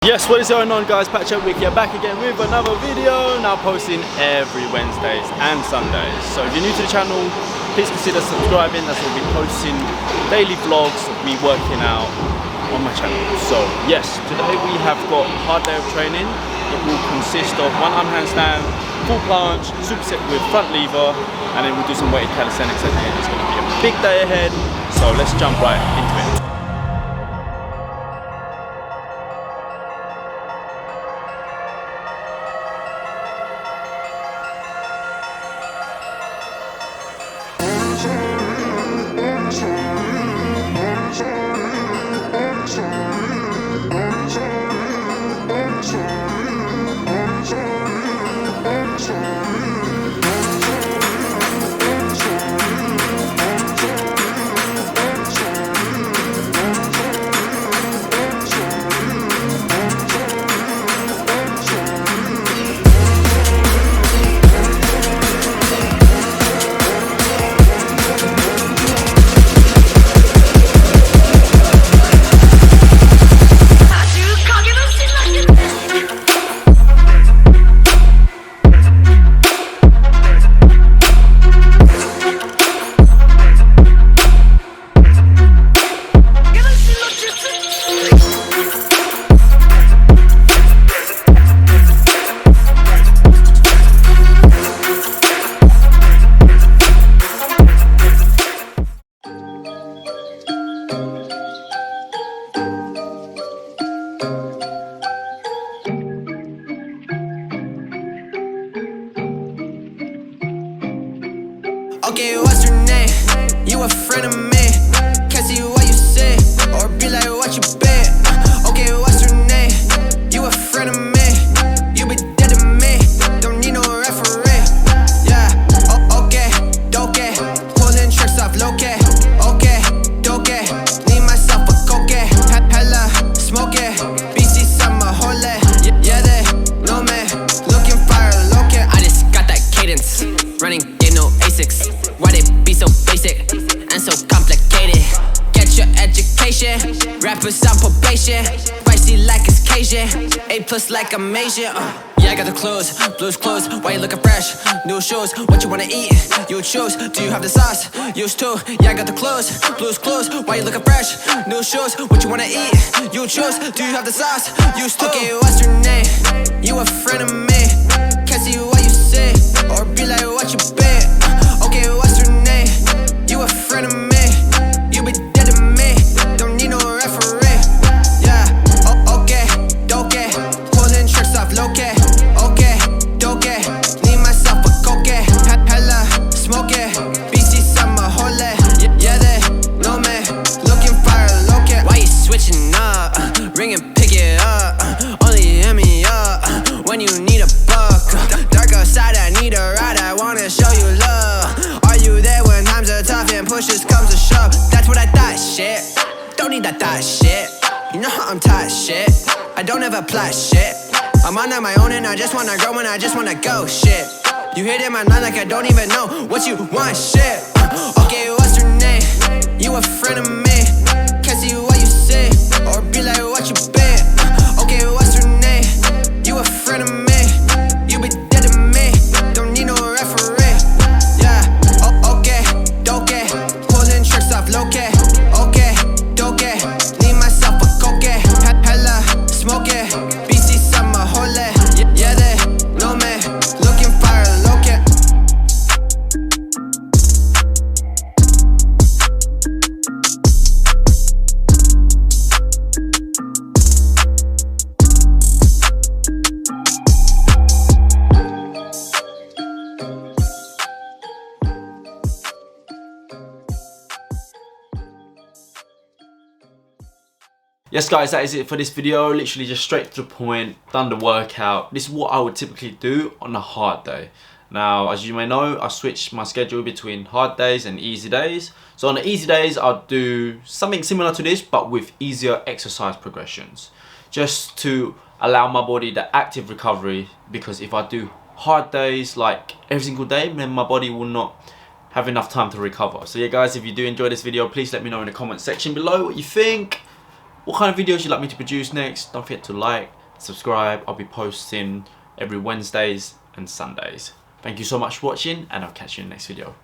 Yes, what is going on guys, Patch Up Week here, back again with another video, now posting every Wednesdays and Sundays. So if you're new to the channel, please consider subscribing, as I'll be posting daily vlogs of me working out on my channel. So yes, today we have got a hard day of training. It will consist of one arm handstand, full planche, superset with front lever, and then we'll do some weighted calisthenics at the end. It's going to be a big day ahead, so let's jump right into it. Okay, what's your name? You a friend of me? Can't see what you say, or be like what you bet. Okay, what's your name? You a friend of me? You be dead to me. Don't need no referee. Yeah. Oh, okay, okay. Pulling tricks off low K. Okay, okay. Need myself a coke. Hella smoke it. BC summer hole. Yeah, they know me. Looking fire low K. I just got that cadence. Running game no ASICs. Why they be so basic and so complicated? Get your education. Rappers on probation. Spicy like it's Cajun. A+ like I'm Asian. Yeah, I got the clothes, blues clothes. Why you looking fresh? New shoes. What you wanna eat? You choose. Do you have the sauce? Used to. Yeah, I got the clothes, blues clothes. Why you looking fresh? New shoes. What you wanna eat? You choose. Do you have the sauce? Used to. Okay, what's your name? You a friend of me? Can't see what you say, or be like what you bet. Okay, what's your name? You a friend of me? You be dead to me. Don't need no referee. Yeah. Oh, okay, okay. Pulling tricks off low K. Okay, okay. Need myself a coke. Hella smoke it. BC summer hole. Yeah, they know me. Looking fire low K. Why you switching up? Ring and pick it up. Only hit me up when you need a buck. Dark outside, I need a ride. I wanna show you love. Are you there when times are tough and pushes comes to shove? That's what I thought, shit. Don't need that thought shit. You know how I'm tight, shit. I don't ever plot shit. I'm on my own and I just wanna grow and I just wanna go, shit. You hit in my mind like I don't even know what you want, shit. Okay, what's your name? You a friend of me? Can't see what you say, or be like what you bet. Okay, what's your name? You a friend of me? You be dead to me. Don't need no referee. Yeah. Oh, okay, okay. Pulling tricks off low K. Okay, okay. Need myself a coke. Hella smoke it. BC summer hole. Yeah, they know me. Looking fire low K. Yes guys, that is it for this video. Literally just straight to the point, done the workout. This is what I would typically do on a hard day. Now, as you may know, I switch my schedule between hard days and easy days. So on the easy days, I'll do something similar to this, but with easier exercise progressions. Just to allow my body the active recovery, because if I do hard days like every single day, then my body will not have enough time to recover. So yeah guys, if you do enjoy this video, please let me know in the comment section below what you think. what kind of videos you'd like me to produce next. Don't forget to like, subscribe. I'll be posting every Wednesdays and Sundays. Thank you so much for watching, and I'll catch you in the next video.